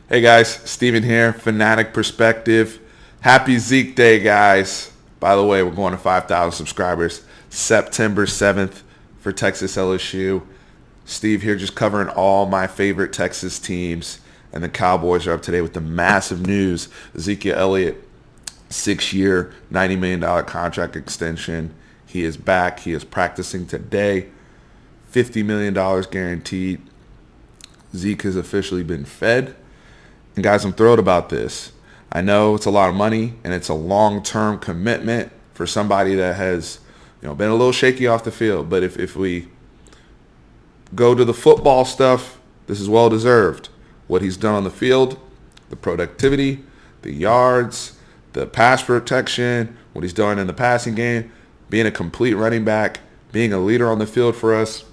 Hey guys, Steven here, Fanatic Perspective. Happy Zeke Day, guys. By the way, we're going to 5,000 subscribers September 7th for Texas LSU. Steve here just covering all my favorite Texas teams. And the Cowboys are up today with the massive news. Ezekiel Elliott, 6-year, $90 million contract extension. He is back. He is practicing today. $50 million guaranteed. Zeke has officially been fed. And guys, I'm thrilled about this. I know it's a lot of money and it's a long-term commitment for somebody that has, been a little shaky off the field. But if we go to the football stuff, this is well deserved. What he's done on the field, the productivity, the yards, the pass protection, what he's done in the passing game, being a complete running back, being a leader on the field for us,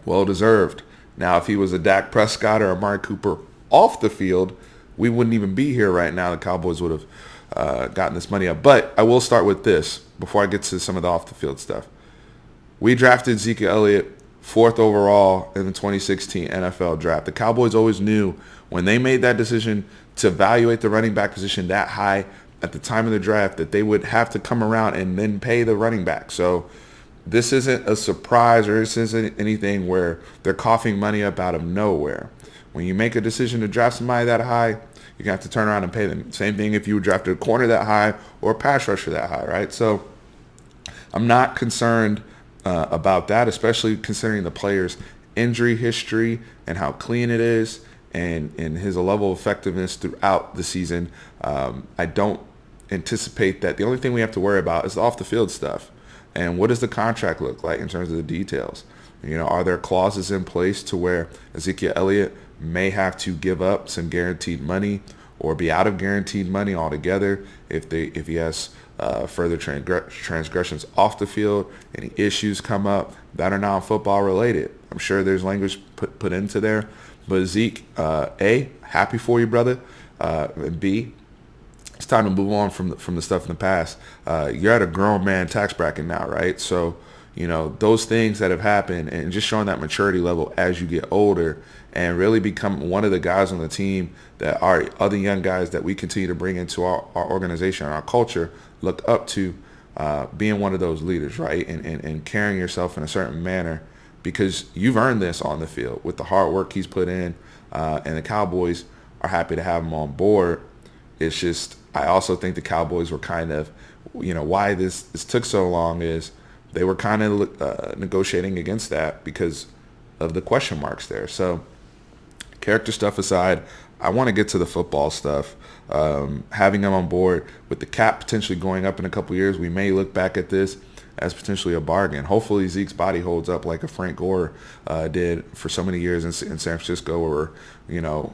well deserved. Now, if he was a Dak Prescott or a Amari Cooper off the field, we wouldn't even be here right now. The Cowboys would have gotten this money up. But I will start with this before I get to some of the off the field stuff. We drafted Zeke Elliott 4th overall in the 2016 NFL draft. The Cowboys always knew when they made that decision to evaluate the running back position that high at the time of the draft that they would have to come around and then pay the running back. So this isn't a surprise, or this isn't anything where they're coughing money up out of nowhere. When you make a decision to draft somebody that high, you're going to have to turn around and pay them. Same thing if you drafted a corner that high or a pass rusher that high, right? So I'm not concerned about that, especially considering the player's injury history and how clean it is and his level of effectiveness throughout the season. I don't anticipate that. The only thing we have to worry about is the off-the-field stuff. And what does the contract look like in terms of the details? Are there clauses in place to where Ezekiel Elliott may have to give up some guaranteed money or be out of guaranteed money altogether if he has further transgressions off the field, any issues come up that are non-football related? I'm sure there's language put into there. But Zeke, A, happy for you, brother. And B, it's time to move on from the stuff in the past. You're at a grown man tax bracket now, right? So, those things that have happened and just showing that maturity level as you get older and really become one of the guys on the team that our other young guys that we continue to bring into our organization and our culture look up to, being one of those leaders, right? And carrying yourself in a certain manner because you've earned this on the field with the hard work he's put in, and the Cowboys are happy to have him on board. It's just, I also think the Cowboys were kind of, why this took so long is they were kind of negotiating against that because of the question marks there. So character stuff aside, I want to get to the football stuff. Having him on board with the cap potentially going up in a couple years, we may look back at this as potentially a bargain. Hopefully Zeke's body holds up like a Frank Gore did for so many years in San Francisco where,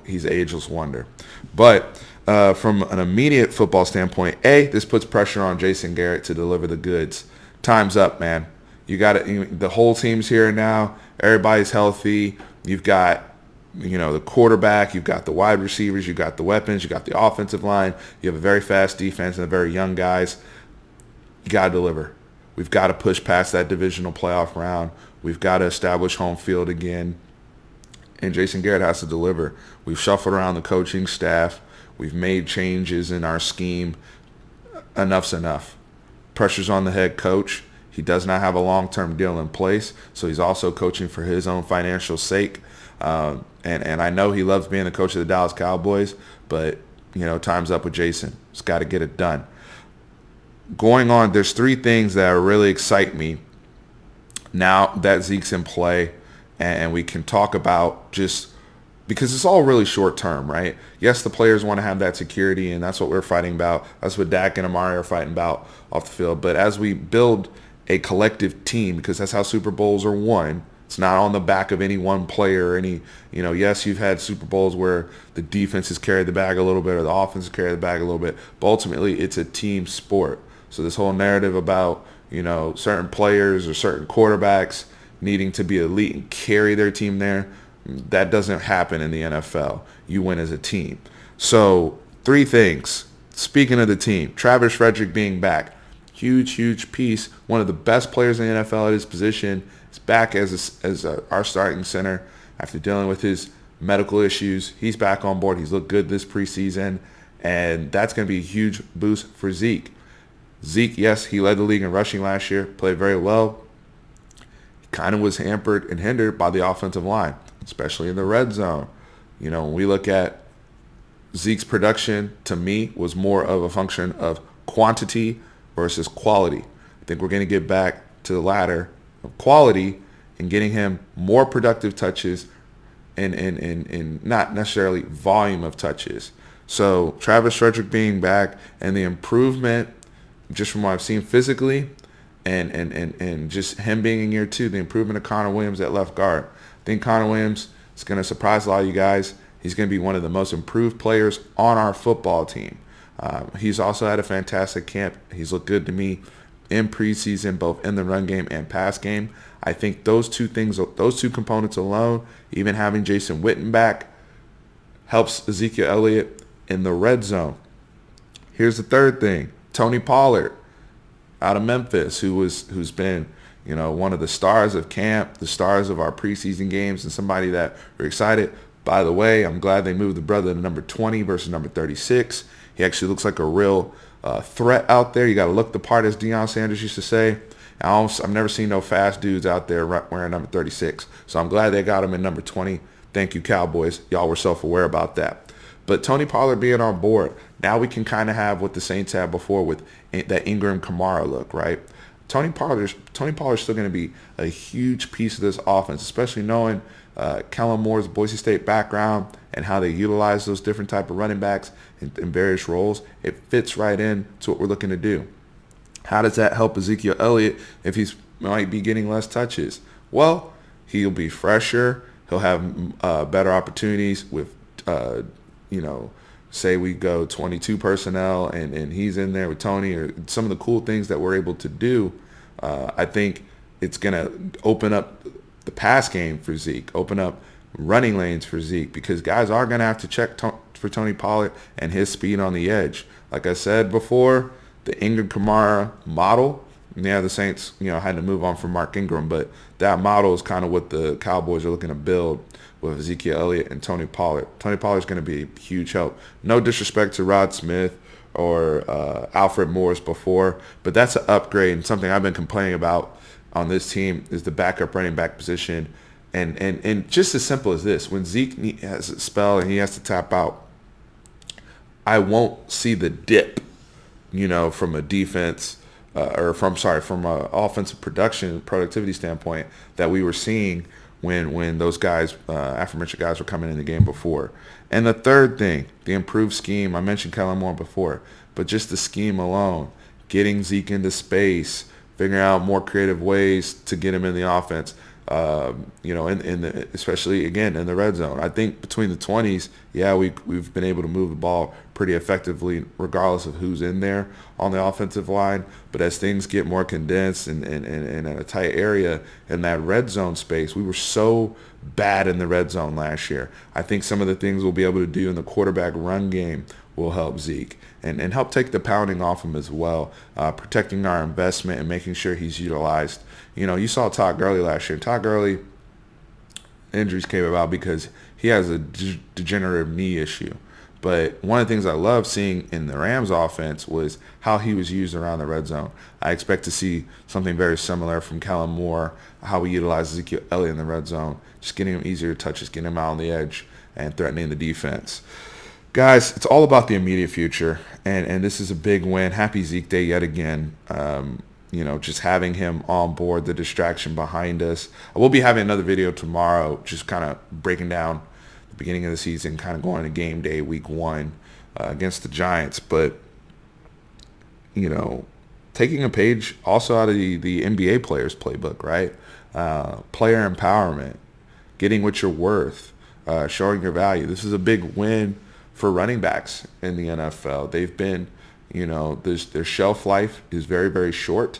he's an ageless wonder. But from an immediate football standpoint, this puts pressure on Jason Garrett to deliver the goods. Time's up, man. You got it. The whole team's here now. Everybody's healthy. You've got, the quarterback. You've got the wide receivers. You've got the weapons. You got the offensive line. You have a very fast defense and a very young guys. You got to deliver. We've got to push past that divisional playoff round. We've got to establish home field again. And Jason Garrett has to deliver. We've shuffled around the coaching staff. We've made changes in our scheme. Enough's enough. Pressure's on the head coach. He does not have a long-term deal in place, so he's also coaching for his own financial sake. And I know he loves being the coach of the Dallas Cowboys, but, time's up with Jason. He's got to get it done. Going on, there's 3 things that really excite me now that Zeke's in play, and we can talk about just because it's all really short term, right? Yes, the players want to have that security, and that's what we're fighting about. That's what Dak and Amari are fighting about off the field. But as we build a collective team, because that's how Super Bowls are won, it's not on the back of any one player or any, yes, you've had Super Bowls where the defense has carried the bag a little bit or the offense has carried the bag a little bit, but ultimately it's a team sport. So this whole narrative about, certain players or certain quarterbacks needing to be elite and carry their team there, that doesn't happen in the NFL. You win as a team. So 3 things. Speaking of the team, Travis Frederick being back. Huge piece. One of the best players in the NFL at his position is back as our starting center after dealing with his medical issues. He's back on board. He's looked good this preseason, and that's going to be a huge boost for Zeke. Zeke, yes, he led the league in rushing last year, played very well. He kind of was hampered and hindered by the offensive line, especially in the red zone. When we look at Zeke's production, to me, was more of a function of quantity versus quality. I think we're going to get back to the latter of quality and getting him more productive touches and not necessarily volume of touches. So Travis Frederick being back and the improvement just from what I've seen physically and just him being in year 2, the improvement of Connor Williams at left guard. I think Connor Williams is going to surprise a lot of you guys. He's going to be one of the most improved players on our football team. He's also had a fantastic camp. He's looked good to me in preseason, both in the run game and pass game. I think those two components alone, even having Jason Witten back, helps Ezekiel Elliott in the red zone. Here's the third thing. Tony Pollard out of Memphis, who's been one of the stars of camp, the stars of our preseason games, and somebody that we're excited. By the way, I'm glad they moved the brother to number 20 versus number 36. He actually looks like a real threat out there. You got to look the part, as Deion Sanders used to say. I've never seen no fast dudes out there wearing number 36. So I'm glad they got him in number 20. Thank you, Cowboys. Y'all were self-aware about that. But Tony Pollard being on board, now we can kind of have what the Saints had before with that Ingram Kamara look, right? Tony Pollard's still going to be a huge piece of this offense, especially knowing Kellen Moore's Boise State background and how they utilize those different type of running backs in various roles. It fits right in to what we're looking to do. How does that help Ezekiel Elliott if he's might be getting less touches? Well, he'll be fresher. He'll have better opportunities with, say we go 22 personnel and he's in there with Tony, or some of the cool things that we're able to do. I think it's going to open up the pass game for Zeke, open up running lanes for Zeke, because guys are going to have to check for Tony Pollard and his speed on the edge. Like I said before, the Ingram Kamara model, the Saints, had to move on from Mark Ingram, but that model is kind of what the Cowboys are looking to build with Ezekiel Elliott and Tony Pollard. Tony Pollard's going to be a huge help. No disrespect to Rod Smith or Alfred Morris before, but that's an upgrade, and something I've been complaining about on this team is the backup running back position. And just as simple as this, when Zeke has a spell and he has to tap out, I won't see the dip, from a defense from an offensive productivity standpoint that we were seeing when those guys, aforementioned guys, were coming in the game before. And the third thing, the improved scheme. I mentioned Kellen Moore before, but just the scheme alone, getting Zeke into space, figuring out more creative ways to get him in the offense. Especially again in the red zone. I think between the 20s, we've been able to move the ball pretty effectively, regardless of who's in there on the offensive line. But as things get more condensed and in a tight area in that red zone space, we were so bad in the red zone last year. I think some of the things we'll be able to do in the quarterback run game will help Zeke and help take the pounding off him as well, protecting our investment and making sure he's utilized. You saw Todd Gurley last year. Todd Gurley, injuries came about because he has a degenerative knee issue. But one of the things I love seeing in the Rams offense was how he was used around the red zone. I expect to see something very similar from Kellen Moore, how we utilize Ezekiel Elliott in the red zone, just getting him easier touches, getting him out on the edge, and threatening the defense. Guys, it's all about the immediate future, and this is a big win. Happy Zeke Day yet again. Just having him on board, the distraction behind us. I will be having another video tomorrow, just kind of breaking down the beginning of the season, kind of going to game day week 1 against the Giants. But, taking a page also out of the NBA players playbook, right? Player empowerment, getting what you're worth, showing your value. This is a big win for running backs in the NFL. They've been, their shelf life is very, very short.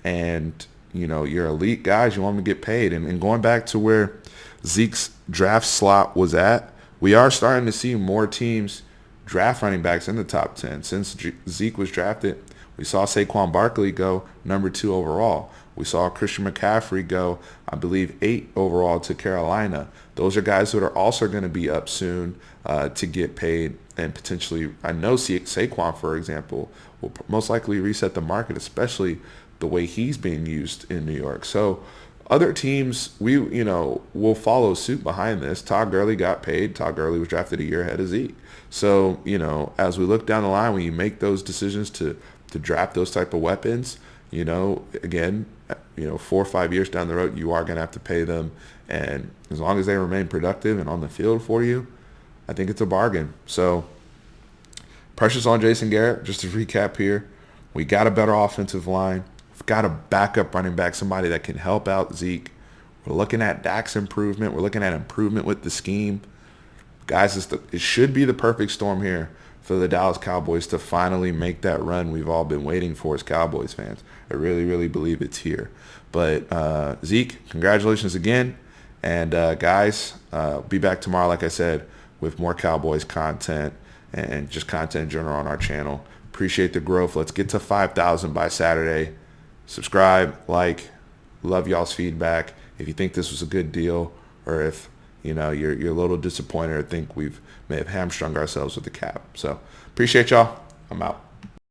And, your elite guys, you want them to get paid. And going back to where Zeke's draft slot was at, we are starting to see more teams draft running backs in the top 10. Since Zeke was drafted, we saw Saquon Barkley go number 2 overall. We saw Christian McCaffrey go, I believe, 8 overall to Carolina. Those are guys that are also going to be up soon to get paid, and potentially, I know Saquon, for example, will most likely reset the market, especially the way he's being used in New York. So other teams, will follow suit behind this. Todd Gurley got paid. Todd Gurley was drafted a year ahead of Zeke. So, as we look down the line, when you make those decisions to draft those type of weapons, again, 4 or 5 years down the road, you are going to have to pay them. And as long as they remain productive and on the field for you, I think it's a bargain. So pressure's on Jason Garrett. Just to recap here, we got a better offensive line. We've got a backup running back, somebody that can help out Zeke. We're looking at Dak's improvement. We're looking at improvement with the scheme. Guys, it should be the perfect storm here for the Dallas Cowboys to finally make that run we've all been waiting for as Cowboys fans. I really, really believe it's here. But Zeke, congratulations again. And guys, be back tomorrow, like I said, with more Cowboys content and just content in general on our channel. Appreciate the growth. Let's get to 5,000 by Saturday. Subscribe, like, love y'all's feedback. If you think this was a good deal, or if you're a little disappointed or think may have hamstrung ourselves with the cap. So appreciate y'all. I'm out.